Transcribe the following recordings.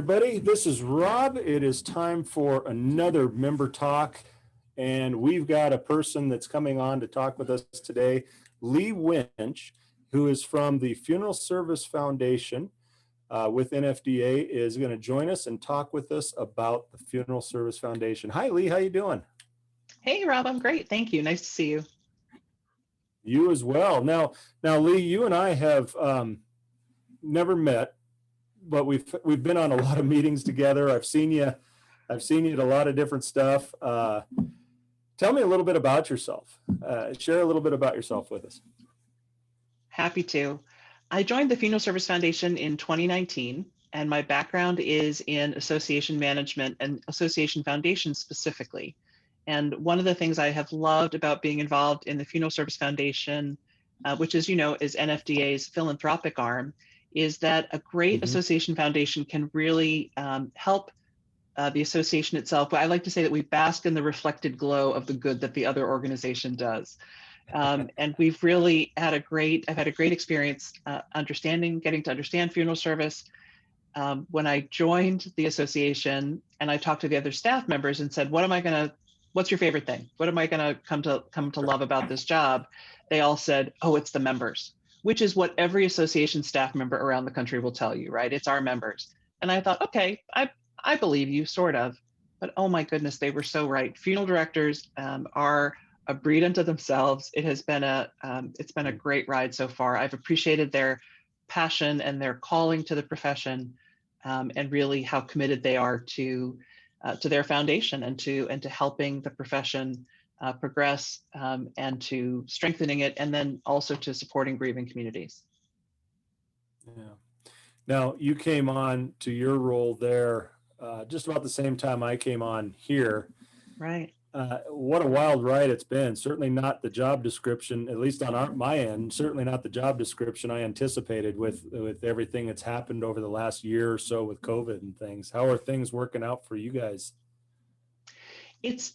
everybody. This is Rob. It is time for another member talk, and we've got a person that's coming on to talk with us today, Lee Wiensch, who is from the Funeral Service Foundation with NFDA, is going to join us and talk with us about the Funeral Service Foundation. Hi, Lee. How you doing? Hey, Rob. I'm great. Thank you. Nice to see you. You as well. Now, Lee, you and I have never met, but we've been on a lot of meetings together. I've seen you at a lot of different stuff. Tell me a little bit about yourself. Share a little bit about yourself with us. Happy to. I joined the Funeral Service Foundation in 2019, and my background is in association management and association foundations specifically. And one of the things I have loved about being involved in the Funeral Service Foundation, which is NFDA's philanthropic arm, is that a great association foundation can really help the association itself. But I like to say that we bask in the reflected glow of the good that the other organization does. And we've really had I've had a great experience getting to understand funeral service. When I joined the association and I talked to the other staff members and said, what's your favorite thing? What am I gonna come to love about this job? They all said, oh, it's the members, which is what every association staff member around the country will tell you, right? It's our members. And I thought, okay, I believe you, sort of, but oh my goodness, they were so right. Funeral directors are a breed unto themselves. It's been a great ride so far. I've appreciated their passion and their calling to the profession, and really how committed they are to their foundation and to helping the profession progress, and to strengthening it, and then also to supporting grieving communities. Yeah. Now, you came on to your role there just about the same time I came on here. Right. What a wild ride it's been. Certainly not the job description, at least on my end, certainly not the job description I anticipated with everything that's happened over the last year or so with COVID and things. How are things working out for you guys?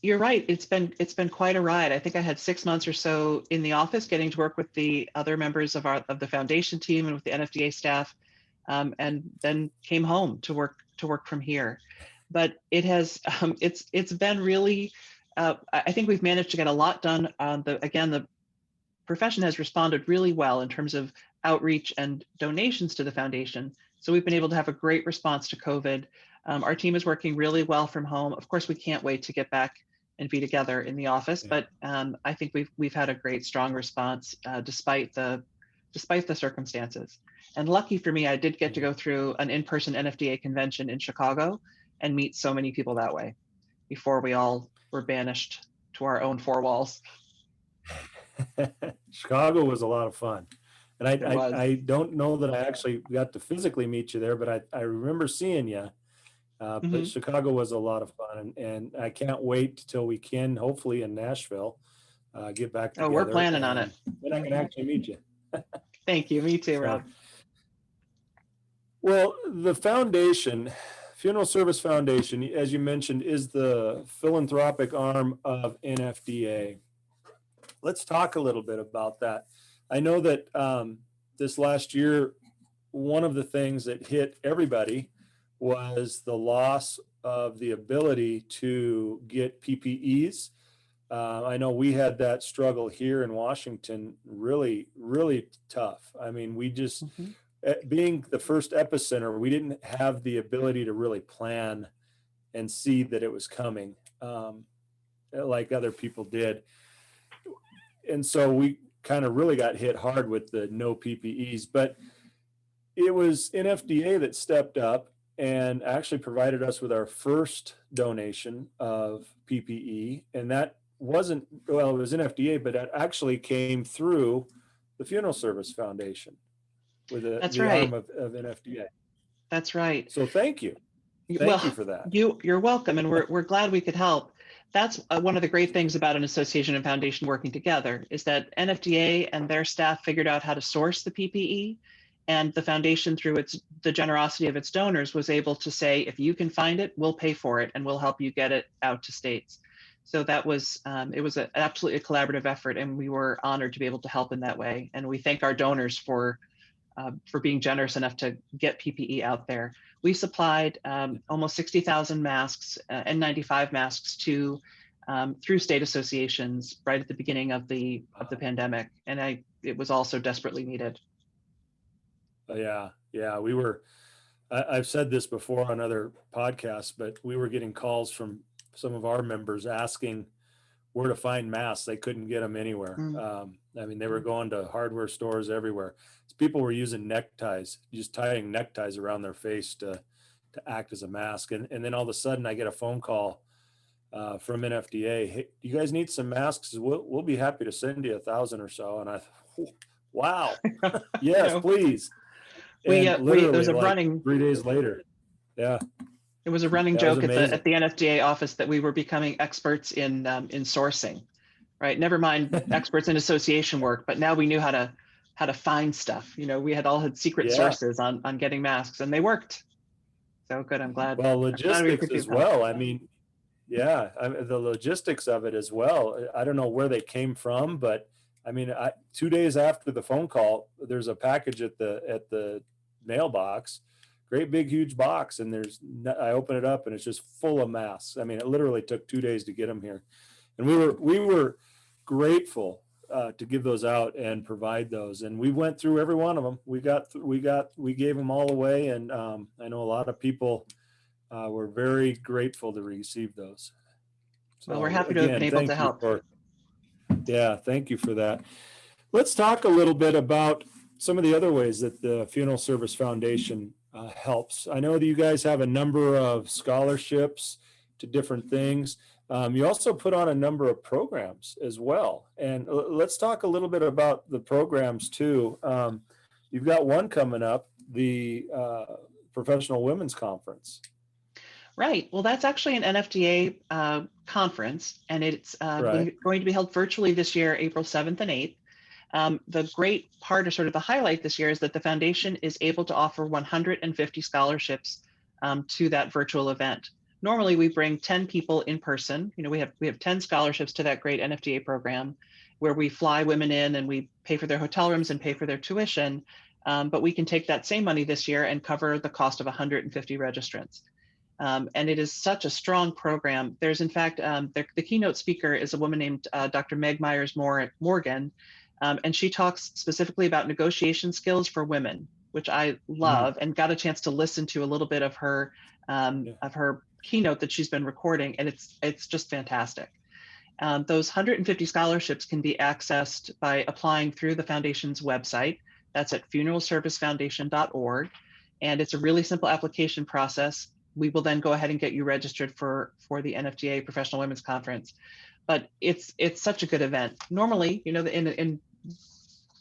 You're right. It's been quite a ride. I think I had 6 months or so in the office getting to work with the other members of the foundation team and with the NFDA staff, and then came home to work from here. But it has it's been really I think we've managed to get a lot done. The profession has responded really well in terms of outreach and donations to the foundation. So we've been able to have a great response to COVID. Our team is working really well from home. Of course, we can't wait to get back and be together in the office, but I think we've had a great, strong response despite the circumstances. And lucky for me, I did get to go through an in-person NFDA convention in Chicago and meet so many people that way before we all were banished to our own four walls. Chicago was a lot of fun. And I don't know that I actually got to physically meet you there, but I remember seeing you. But Chicago was a lot of fun, and I can't wait till we can, hopefully in Nashville, get back together. Oh, we're planning on it. Then I can actually meet you. Thank you. Me too, Rob. Well, the foundation, Funeral Service Foundation, as you mentioned, is the philanthropic arm of NFDA. Let's talk a little bit about that. I know that this last year, one of the things that hit everybody was the loss of the ability to get PPEs. I know we had that struggle here in Washington, really, really tough. I mean, we just, being the first epicenter, we didn't have the ability to really plan and see that it was coming like other people did. And so we kind of really got hit hard with the no PPEs, but it was NFDA that stepped up and actually provided us with our first donation of PPE. And that wasn't, well, it was NFDA, but it actually came through the Funeral Service Foundation with the arm of NFDA. That's right. So thank you. Thank you for that. You're welcome. And we're glad we could help. That's one of the great things about an association and foundation working together, is that NFDA and their staff figured out how to source the PPE, and the foundation, through the generosity of its donors, was able to say, if you can find it, we'll pay for it and we'll help you get it out to states. So that was, it was absolutely a collaborative effort, and we were honored to be able to help in that way. And we thank our donors for for being generous enough to get PPE out there. We supplied almost 60,000 masks, N95 masks to through state associations right at the beginning of the pandemic, and it was also desperately needed. Yeah, I've said this before on other podcasts, but we were getting calls from some of our members asking where to find masks. They couldn't get them anywhere. I mean, they were going to hardware stores everywhere. People were using neckties, just tying neckties around their face to act as a mask. And then all of a sudden I get a phone call from NFDA. Hey, you guys need some masks? We'll be happy to send you 1,000 or so. And I thought, wow, yes, please. And there was a like running 3 days later. Yeah. It was a running joke at the NFDA office that we were becoming experts in sourcing, right? Never mind experts in association work, but now we knew how to find stuff. You know, we had secret sources on getting masks, and they worked. So good. I'm glad. Well, logistics as well. I mean, the logistics of it as well. I don't know where they came from, but I mean, 2 days after the phone call, there's a package at the mailbox, great big huge box, and I open it up and it's just full of masks. I mean, it literally took 2 days to get them here, and we were grateful to give those out and provide those. And we went through every one of them. We gave them all away, and I know a lot of people were very grateful to receive those. So, well, we're happy to have been able to help. Thank you for that. Let's talk a little bit about some of the other ways that the Funeral Service Foundation helps. I know that you guys have a number of scholarships to different things. You also put on a number of programs as well. And let's talk a little bit about the programs too. You've got one coming up, the Professional Women's Conference. Right. Well, that's actually an NFDA conference, and it's going to be held virtually this year, April 7th and 8th. The great part, or sort of the highlight this year, is that the foundation is able to offer 150 scholarships to that virtual event. Normally, we bring 10 people in person. You know, we have 10 scholarships to that great NFDA program, where we fly women in and we pay for their hotel rooms and pay for their tuition. But we can take that same money this year and cover the cost of 150 registrants. And it is such a strong program. There's, in fact, the keynote speaker is a woman named Dr. Meg Myers-Morgan, and she talks specifically about negotiation skills for women, which I love, and got a chance to listen to a little bit of her keynote that she's been recording, and it's just fantastic. Those 150 scholarships can be accessed by applying through the foundation's website. That's at funeralservicefoundation.org, and it's a really simple application process. We will then go ahead and get you registered for the NFDA Professional Women's Conference. But it's such a good event. Normally, you know, in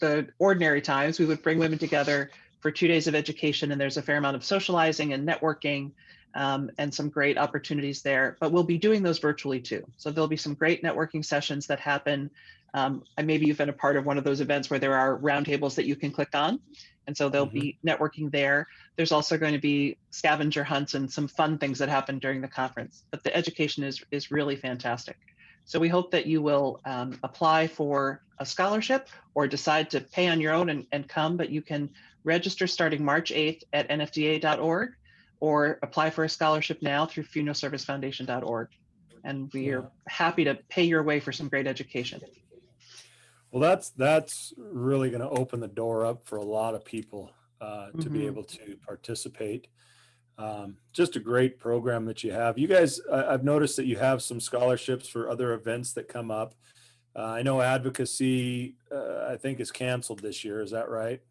the ordinary times, we would bring women together for 2 days of education, and there's a fair amount of socializing and networking, and some great opportunities there. But we'll be doing those virtually too. So there'll be some great networking sessions that happen. And maybe you've been a part of one of those events where there are roundtables that you can click on. And so there'll be networking there. There's also going to be scavenger hunts and some fun things that happen during the conference. But the education is really fantastic. So we hope that you will apply for a scholarship or decide to pay on your own and come, but you can register starting March 8th at nfda.org or apply for a scholarship now through funeralservicefoundation.org. And we are happy to pay your way for some great education. Well, that's really going to open the door up for a lot of people to be able to participate. Just a great program that you have. You guys, I've noticed that you have some scholarships for other events that come up. I know advocacy, I think, is canceled this year. Is that right?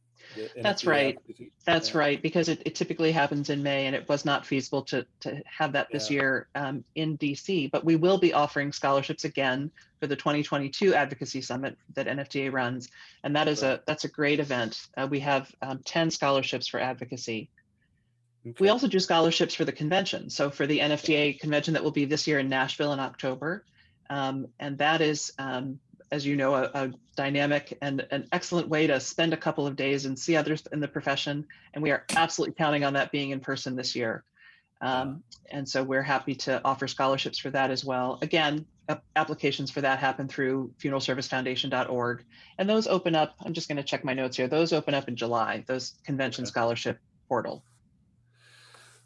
That's right. That's right, because it typically happens in May, and it was not feasible to have that this year in DC. But we will be offering scholarships again for the 2022 Advocacy Summit that NFDA runs, and that's a great event. We have 10 scholarships for advocacy. Okay. We also do scholarships for the convention. So for the NFDA convention that will be this year in Nashville in October, and that is, as you know, a dynamic and an excellent way to spend a couple of days and see others in the profession. And we are absolutely counting on that being in person this year. Yeah. And so we're happy to offer scholarships for that as well. Again, applications for that happen through funeralservicefoundation.org. And those open up, I'm just going to check my notes here. Those open up in July, those convention Okay. scholarship portal.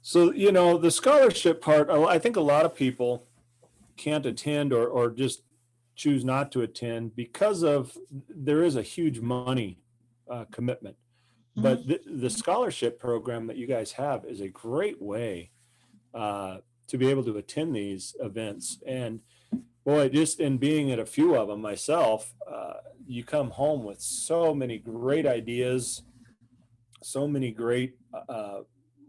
So, the scholarship part, I think a lot of people can't attend or just choose not to attend because of there is a huge money commitment. But Mhm. the scholarship program that you guys have is a great way uh, to be able to attend these events. And boy, just in being at a few of them myself, you come home with so many great ideas, so many great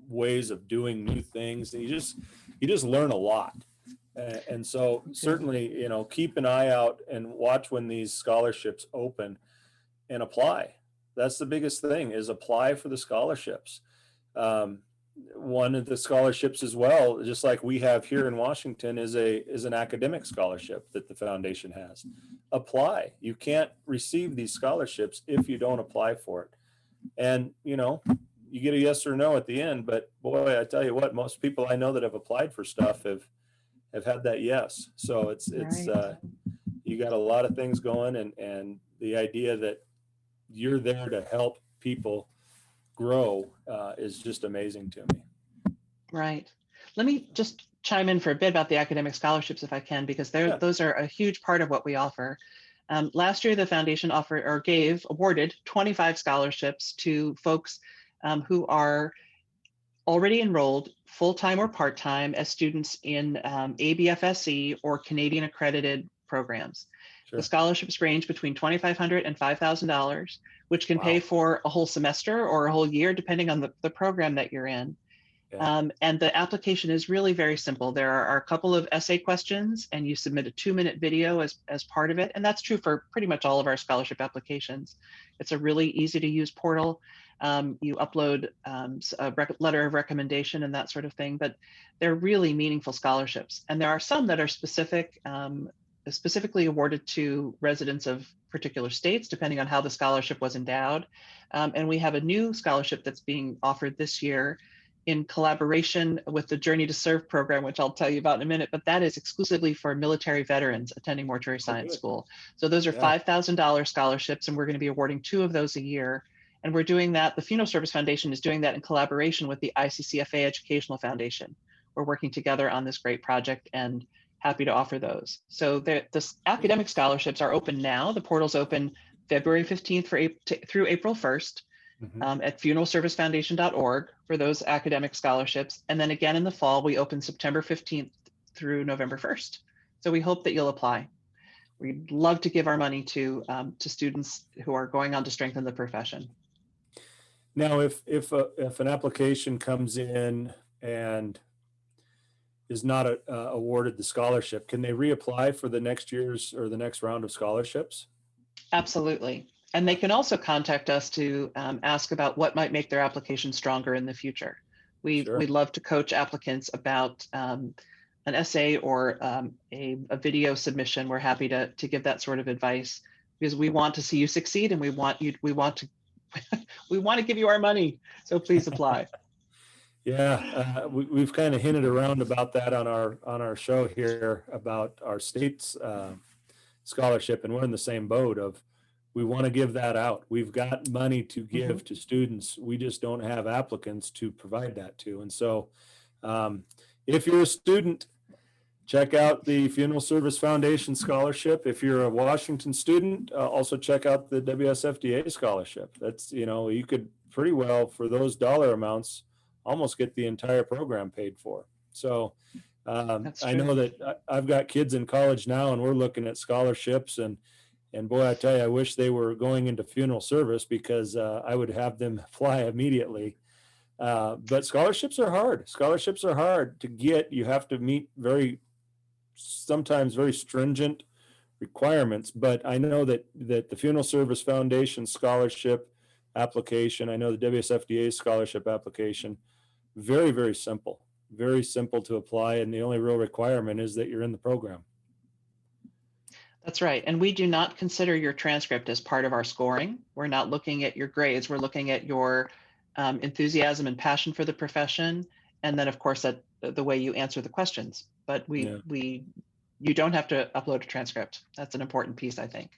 ways of doing new things, and you just learn a lot. And so certainly, keep an eye out and watch when these scholarships open and apply. That's the biggest thing, is apply for the scholarships. Um, One of the scholarships as well, just like we have here in Washington, is an academic scholarship that the foundation has. Apply. You can't receive these scholarships if you don't apply for it. And you get a yes or no at the end, but boy, I tell you what, most people I know that have applied for stuff have had that yes. So it's Right. you got a lot of things going, and the idea that you're there to help people grow is just amazing to me. Right. Let me just chime in for a bit about the academic scholarships if I can, because Yeah. those are a huge part of what we offer. Last year, the foundation awarded 25 scholarships to folks who are already enrolled full-time or part-time as students in ABFSC or Canadian accredited programs. The Sure. scholarships range between $2,500 and $5,000, which can pay Wow. for a whole semester or a whole year, depending on the program that you're in. Yeah. And the application is really very simple. There are a couple of essay questions, and you submit a 2-minute video as part of it. And that's true for pretty much all of our scholarship applications. It's a really easy to use portal. You upload a letter of recommendation and that sort of thing, but they're really meaningful scholarships. And there are some that are specifically awarded to residents of particular states, depending on how the scholarship was endowed. And we have a new scholarship that's being offered this year in collaboration with the Journey to Serve program, which I'll tell you about in a minute, but that is exclusively for military veterans attending mortuary Oh, science good. school. So those are Yeah. $5,000 scholarships, and we're going to be awarding 2 of those a year. And we're doing that, the Funeral Service Foundation is doing that in collaboration with the ICCFA Educational Foundation. We're working together on this great project and happy to offer those. So the academic scholarships are open now. The portal's open February 15th through April 1st. Mhm. At funeralservicefoundation.org for those academic scholarships. And then again in the fall, we open September 15th through November 1st. So we hope that you'll apply. We'd love to give our money to students who are going on to strengthen the profession. Now, if an application comes in and is not awarded the scholarship, can they reapply for the next year's or the next round of scholarships? Absolutely. And they can also contact us to ask about what might make their application stronger in the future. We Sure. love to coach applicants about an essay or a video submission. We're happy to give that sort of advice because we want to see you succeed, and we want to we want to give you our money. So please apply. Yeah, we've kind of hinted around about that on our show here about our state's scholarship, and we're in the same boat of we want to give that out. We've got money to give to students. We just don't have applicants to provide that to. And so if you're a student, check out the Funeral Service Foundation scholarship. If you're a Washington student, also check out the WSFDA scholarship. That's, you could pretty well, for those dollar amounts, almost get the entire program paid for. So I know that I've got kids in college now, and we're looking at scholarships, and boy, I tell you, I wish they were going into funeral service because I would have them fly immediately. But scholarships are hard. Scholarships are hard to get. You have to meet sometimes very stringent requirements. But I know that the Funeral Service Foundation scholarship application, I know the WSFDA scholarship application, very, very simple to apply. And the only real requirement is that you're in the program. That's right. And we do not consider your transcript as part of our scoring. We're not looking at your grades. We're looking at your enthusiasm and passion for the profession and then of course that the way you answer the questions. But Yeah. you don't have to upload a transcript. That's an important piece, I think.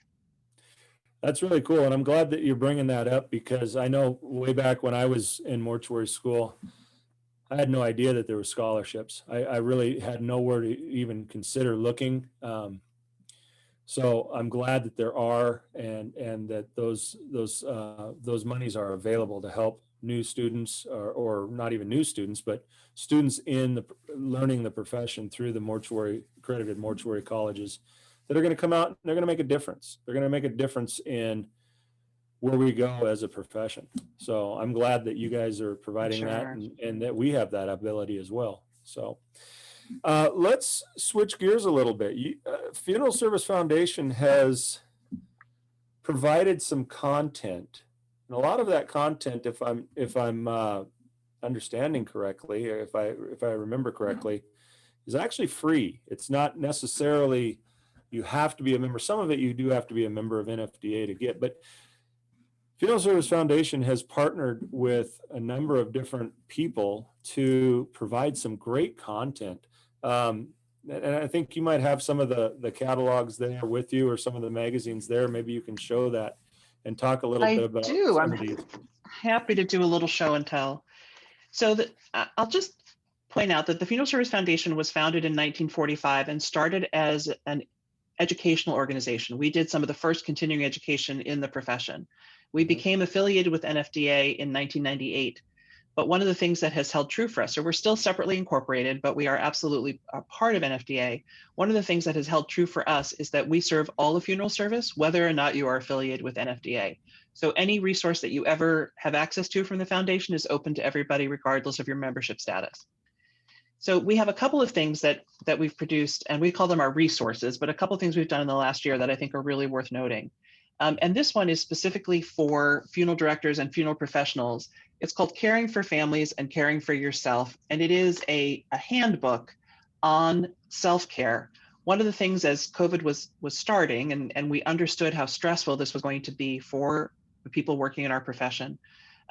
That's really cool. And I'm glad that you're bringing that up, because I know way back when I was in mortuary school, I had no idea that there were scholarships. I really had nowhere to even consider looking. So I'm glad that there are, and that those monies are available to help new students, or not even new students, but students in the learning the profession through the accredited mortuary colleges, that are going to come out and they're going to make a difference. They're going to make a difference in where we go as a profession. So I'm glad that you guys are providing that, Sure. and that we have that ability as well. So let's switch gears a little bit. Funeral Service Foundation has provided some content, and a lot of that content, if I'm understanding correctly, or if I remember correctly, is actually free. It's not necessarily you have to be a member. Some of it you do have to be a member of NFDA to get, but Funeral Service Foundation has partnered with a number of different people to provide some great content. And I think you might have some of the catalogs there with you, or some of the magazines there. Maybe you can show that and talk a little bit I about do. some I'm of these. happy to do a little show and tell. So I'll just point out that the Funeral Service Foundation was founded in 1945 and started as an educational organization. We did some of the first continuing education in the profession. We became affiliated with NFDA in 1998. But one of the things that has held true for us, so we're still separately incorporated, but we are absolutely a part of NFDA. One of the things that has held true for us is that we serve all the funeral service, whether or not you are affiliated with NFDA. So any resource that you ever have access to from the foundation is open to everybody, regardless of your membership status. So we have a couple of things that we've produced, and we call them our resources, but a couple of things we've done in the last year that I think are really worth noting. And this one is specifically for funeral directors and funeral professionals. It's called Caring for Families and Caring for Yourself, and it is a handbook on self-care. One of the things as COVID was starting, and we understood how stressful this was going to be for the people working in our profession,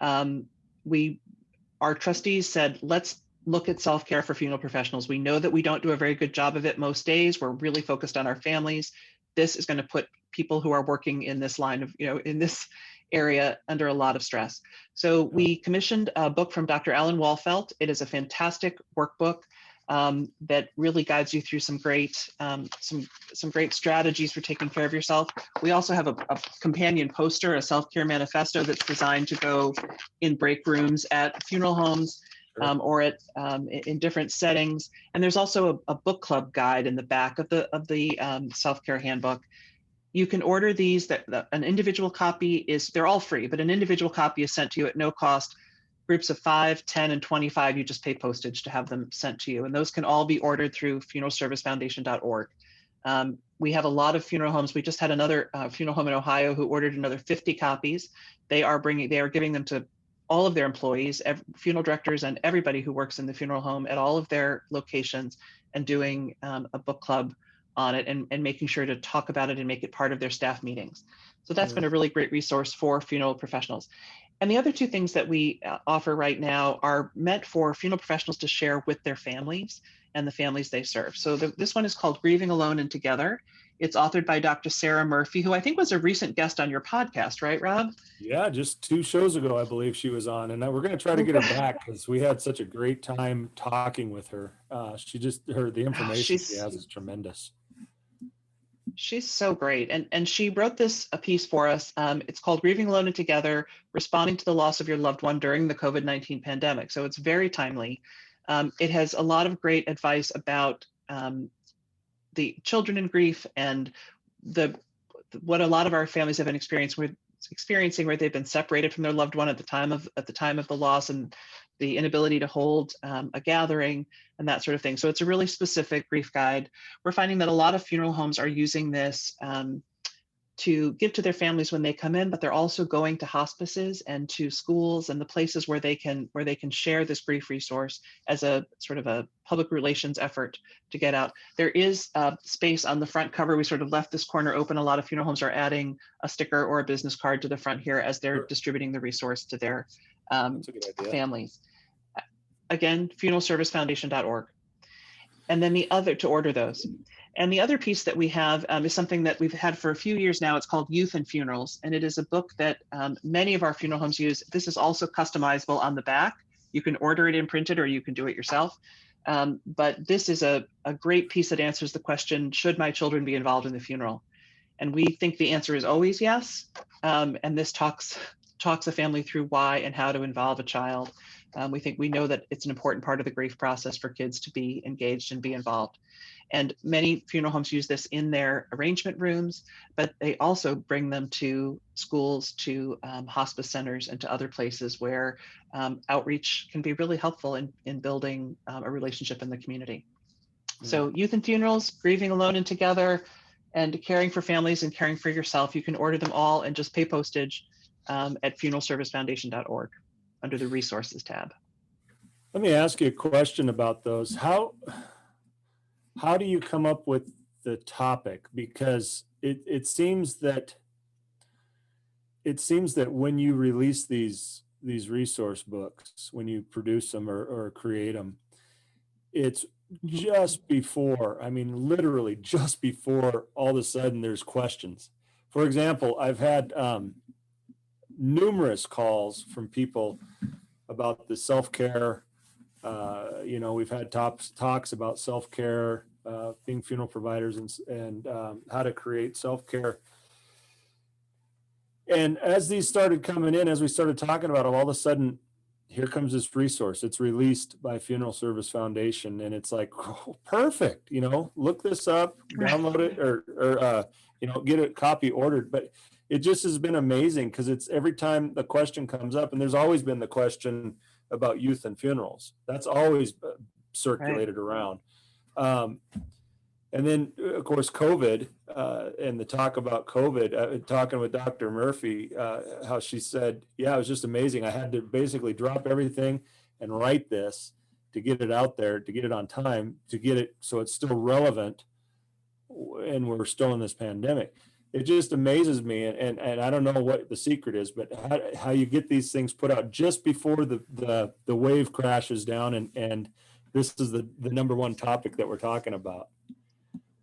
our trustees said, let's look at self-care for funeral professionals. We know that we don't do a very good job of it most days. We're really focused on our families. This is going to put people who are working in this line of, in this area under a lot of stress. So we commissioned a book from Dr. Alan Walfelt. It is a fantastic workbook that really guides you through some great strategies for taking care of yourself. We also have a companion poster, a self-care manifesto that's designed to go in break rooms at funeral homes, or in different settings. And there's also a book club guide in the back of the self-care handbook. You can order these. An individual copy they're all free, but an individual copy is sent to you at no cost. Groups of 5, 10, and 25, you just pay postage to have them sent to you. And those can all be ordered through funeralservicefoundation.org. We have a lot of funeral homes. We just had another funeral home in Ohio who ordered another 50 copies. They are giving them to all of their employees, funeral directors, and everybody who works in the funeral home at all of their locations, and doing a book club on it, and making sure to talk about it and make it part of their staff meetings. So that's been a really great resource for funeral professionals. And the other two things that we offer right now are meant for funeral professionals to share with their families and the families they serve. So this one is called Grieving Alone and Together. It's authored by Dr. Sarah Murphy, who I think was a recent guest on your podcast, right, Rob? Yeah, just 2 shows ago, I believe she was on, and we're going to try to get her back, because we had such a great time talking with her. The information she has is tremendous. She's so great. And she wrote a piece for us. It's called Grieving Alone and Together, Responding to the Loss of Your Loved One During the COVID-19 Pandemic. So it's very timely. It has a lot of great advice about the children in grief, and what a lot of our families have been experiencing, where they've been separated from their loved one at the time of the loss, and the inability to hold a gathering and that sort of thing. So it's a really specific grief guide. We're finding that a lot of funeral homes are using this to give to their families when they come in, but they're also going to hospices and to schools and the places where they can share this grief resource as a sort of a public relations effort to get out. There is space on the front cover. We sort of left this corner open. A lot of funeral homes are adding a sticker or a business card to the front here as they're distributing the resource to their families. again, funeralservicefoundation.org. And then the other, to order those. And the other piece that we have is something that we've had for a few years now. It's called Youth and Funerals. And it is a book that many of our funeral homes use. This is also customizable on the back. You can order it imprinted or you can do it yourself. But this is a great piece that answers the question, should my children be involved in the funeral? And we think the answer is always yes. And this talks a family through why and how to involve a child. We know that it's an important part of the grief process for kids to be engaged and be involved. And many funeral homes use this in their arrangement rooms, but they also bring them to schools, to hospice centers, and to other places where outreach can be really helpful in building a relationship in the community. So Youth and Funerals, Grieving Alone and Together, and Caring for Families and Caring for Yourself. You can order them all and just pay postage at funeralservicefoundation.org under the resources tab. Let me ask you a question about those. How do you come up with the topic? Because it seems that when you release these resource books, when you produce them or create them, it's just before, I mean, literally just before all of a sudden there's questions. For example, I've had numerous calls from people about the self-care. We've had talks about self-care, being funeral providers, and how to create self-care. And as these started coming in, as we started talking about them, all of a sudden, here comes this resource. It's released by Funeral Service Foundation, and it's like, oh, perfect. Look this up, download it, or get a copy ordered. But it just has been amazing because it's every time the question comes up, and there's always been the question about youth and funerals. That's always circulated around. And then, of course, COVID and the talk about COVID, talking with Dr. Murphy, how she said, yeah, it was just amazing. I had to basically drop everything and write this to get it out there, to get it on time, to get it so it's still relevant. And we're still in this pandemic. It just amazes me. And I don't know what the secret is, but how you get these things put out just before the wave crashes down. And this is the number one topic that we're talking about.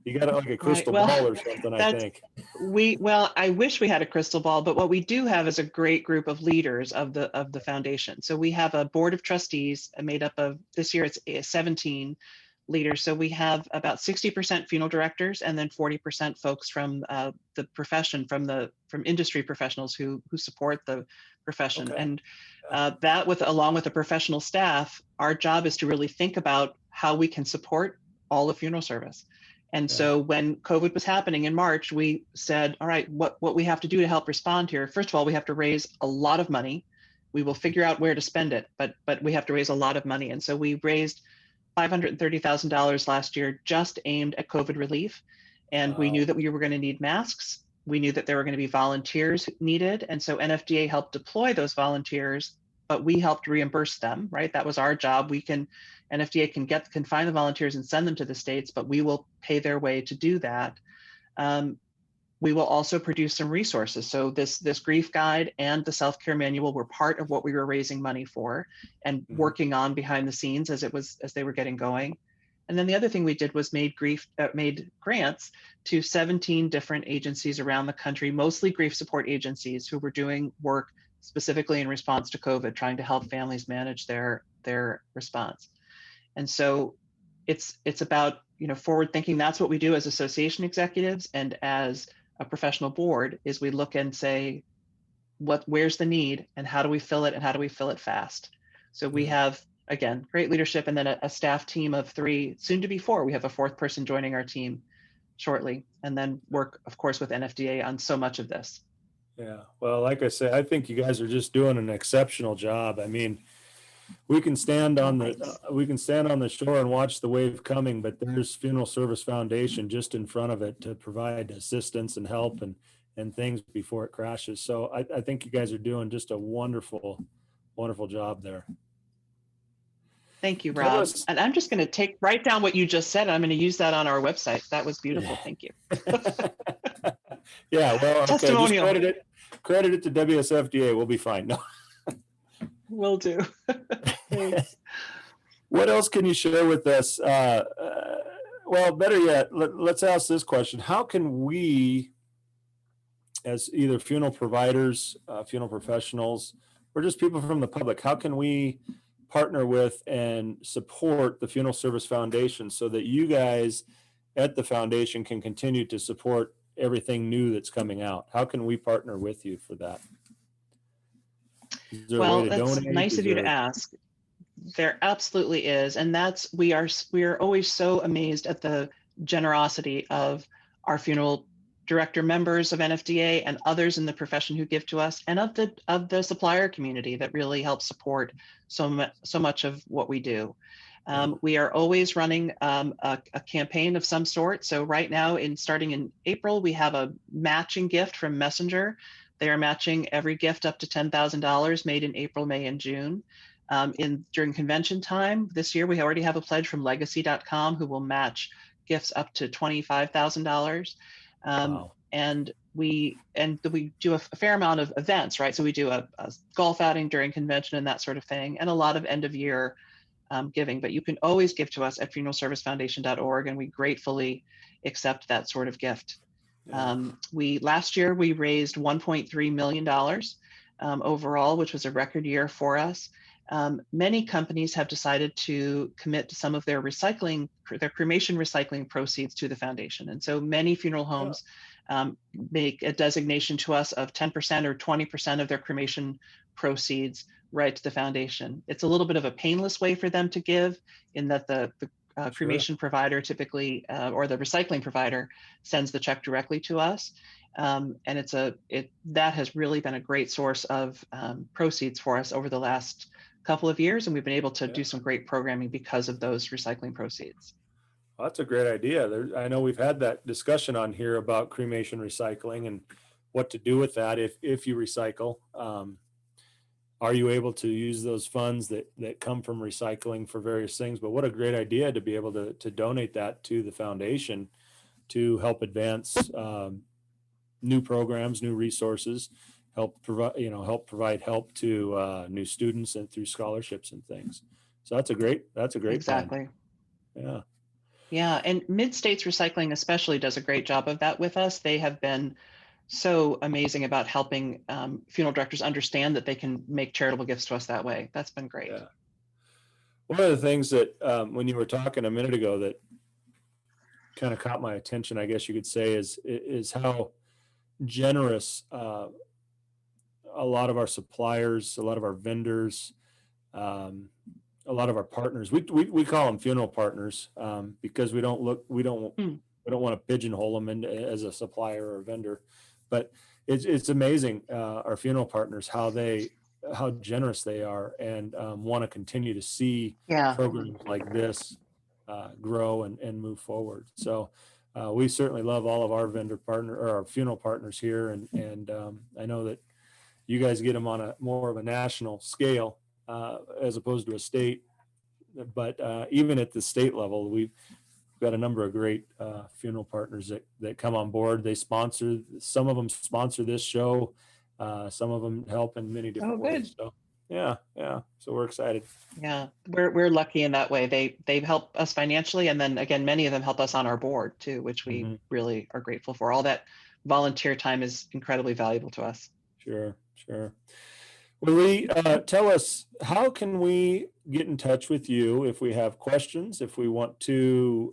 You got like a crystal ball or something, I think. I wish we had a crystal ball, but what we do have is a great group of leaders of the foundation. So we have a board of trustees made up of, this year it's 17 leaders. So we have about 60% funeral directors, and then 40% folks from the profession, from industry professionals who support the profession. Okay. And along with the professional staff, our job is to really think about how we can support all of funeral service. And so when COVID was happening in March, we said, all right, what we have to do to help respond here, first of all, we have to raise a lot of money. We will figure out where to spend it, but we have to raise a lot of money. And so we raised $530,000 last year just aimed at COVID relief. And we knew that we were going to need masks. We knew that there were going to be volunteers needed. And so NFDA helped deploy those volunteers, but we helped reimburse them, right? That was our job. NFDA can find the volunteers and send them to the states, but we will pay their way to do that. We will also produce some resources. So this grief guide and the self-care manual were part of what we were raising money for and working on behind the scenes as they were getting going. And then the other thing we did was made grants to 17 different agencies around the country, mostly grief support agencies who were doing work specifically in response to COVID, trying to help families manage their response. And so it's about, forward thinking. That's what we do as association executives and as a professional board, is we look and say, where's the need and how do we fill it, and how do we fill it fast? So we have, again, great leadership, and then a staff team of 3, soon to be 4. We have a 4th person joining our team shortly, and then work, of course, with NFDA on so much of this. Yeah, well, like I say, I think you guys are just doing an exceptional job. I mean, we can stand on the shore and watch the wave coming, but there's Funeral Service Foundation just in front of it to provide assistance and help and things before it crashes. So I think you guys are doing just a wonderful, wonderful job there. Thank you, Rob. And I'm just going to write down what you just said. I'm going to use that on our website. That was beautiful. Thank you. Yeah, well, okay, just credit it to WSFDA. We'll be fine. No. Will do. Thanks. What else can you share with us? Well, better yet, let's ask this question. How can we, as either funeral providers, funeral professionals, or just people from the public, how can we partner with and support the Funeral Service Foundation so that you guys at the foundation can continue to support everything new that's coming out? How can we partner with you for that? Is there a way Well, to that's donate? nice Is of you to there? ask. There absolutely is. And we are always so amazed at the generosity of our funeral director members of NFDA and others in the profession who give to us, and of the supplier community that really helps support so much of what we do. We are always running a campaign of some sort. So right now, starting in April, we have a matching gift from Messenger. They are matching every gift up to $10,000 made in April, May, and June. During convention time this year, we already have a pledge from legacy.com who will match gifts up to $25,000. Wow. And we do a fair amount of events, right? So we do a golf outing during convention and that sort of thing, and a lot of end of year giving. But you can always give to us at funeralservicefoundation.org, and we gratefully accept that sort of gift. Yeah. Last year we raised $1.3 million overall, which was a record year for us. Many companies have decided to commit to some of their cremation recycling proceeds to the foundation. And so many funeral homes make a designation to us of 10% or 20% of their cremation proceeds right to the foundation. It's a little bit of a painless way for them to give, in that the cremation provider typically, or the recycling provider, sends the check directly to us. And that has really been a great source of proceeds for us over the last couple of years, and we've been able to do some great programming because of those recycling proceeds. Well, that's a great idea. I know we've had that discussion on here about cremation recycling and what to do with that if you recycle. Are you able to use those funds that come from recycling for various things? But what a great idea to be able to donate that to the foundation to help advance new programs, new resources, help provide help to new students and through scholarships and things. So that's a great Exactly. Plan. Yeah, and Mid States Recycling especially does a great job of that with us. They have been so amazing about helping funeral directors understand that they can make charitable gifts to us that way. That's been great. Yeah. One of the things that when you were talking a minute ago that kind of caught my attention, I guess you could say, is how generous a lot of our suppliers, a lot of our vendors, a lot of our partners. We call them funeral partners because we don't want to pigeonhole them as a supplier or a vendor. But it's amazing our funeral partners, how generous they are, and want to continue to see programs like this grow and move forward. So we certainly love all of our vendor partner or our funeral partners here, and I know that you guys get them on a more of a national scale as opposed to a state. But even at the state level, we've got a number of great funeral partners that come on board. Some of them sponsor this show. Some of them help in many different ways. So yeah. So we're excited. Yeah, we're lucky in that way. They help us financially, and then again, many of them help us on our board too, which we really are grateful for. All that volunteer time is incredibly valuable to us. Sure. Well, Lee, tell us, how can we get in touch with you if we have questions, if we want to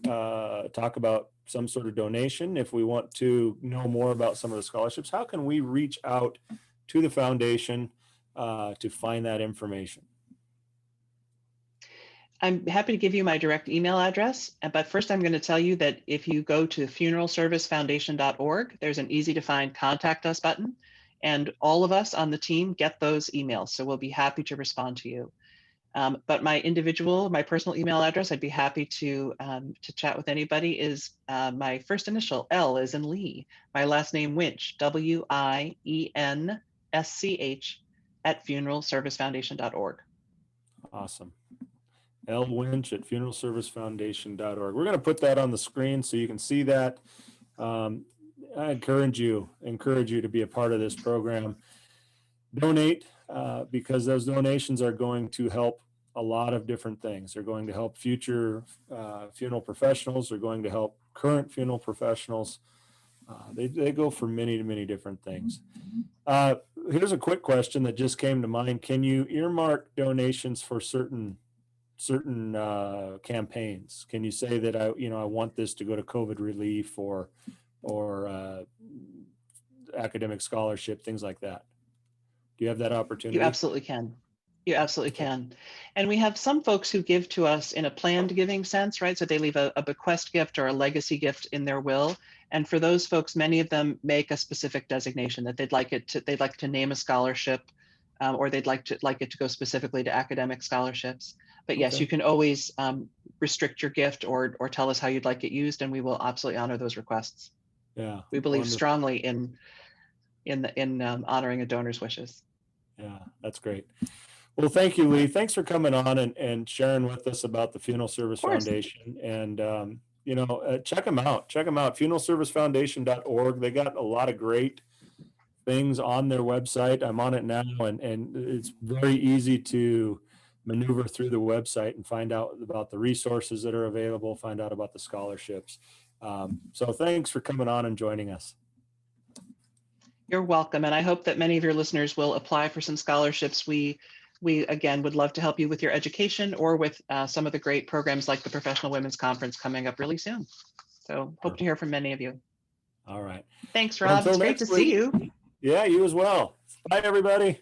talk about some sort of donation, if we want to know more about some of the scholarships? How can we reach out to the foundation to find that information? I'm happy to give you my direct email address, but first I'm going to tell you that if you go to funeralservicefoundation.org, there's an easy to find contact us button, and all of us on the team get those emails. So we'll be happy to respond to you. But my personal email address, I'd be happy to chat with anybody, is my first initial, L as in Lee, my last name Wiensch, WIENSCH, at funeralservicefoundation.org. Awesome. L Wiensch at funeralservicefoundation.org. We're going to put that on the screen so you can see that. I encourage you to be a part of this program. Donate because those donations are going to help a lot of different things. They're going to help future funeral professionals. They're going to help current funeral professionals. They go for many, many different things. Here's a quick question that just came to mind. Can you earmark donations for certain campaigns? Can you say that I want this to go to COVID relief or academic scholarship, things like that? Do you have that opportunity? You absolutely can. You absolutely can. And we have some folks who give to us in a planned giving sense, right? So they leave a bequest gift or a legacy gift in their will. And for those folks, many of them make a specific designation that they'd like to name a scholarship, or they'd like it to go specifically to academic scholarships. But yes, Okay. you can always restrict your gift or tell us how you'd like it used, and we will absolutely honor those requests. Yeah. We believe Wonderful. strongly in honoring a donor's wishes. Yeah, that's great. Well, thank you, Lee. Thanks for coming on and sharing with us about the Funeral Service Foundation. And, check them out. Check them out, funeralservicefoundation.org. They got a lot of great things on their website. I'm on it now, and it's very easy to maneuver through the website and find out about the resources that are available, find out about the scholarships. So thanks for coming on and joining us. You're welcome. And I hope that many of your listeners will apply for some scholarships. We again would love to help you with your education or with some of the great programs like the Professional Women's Conference coming up really soon. So hope to hear from many of you. All right. Thanks, Rob. It's great to see you. Yeah, you as well. Bye, everybody.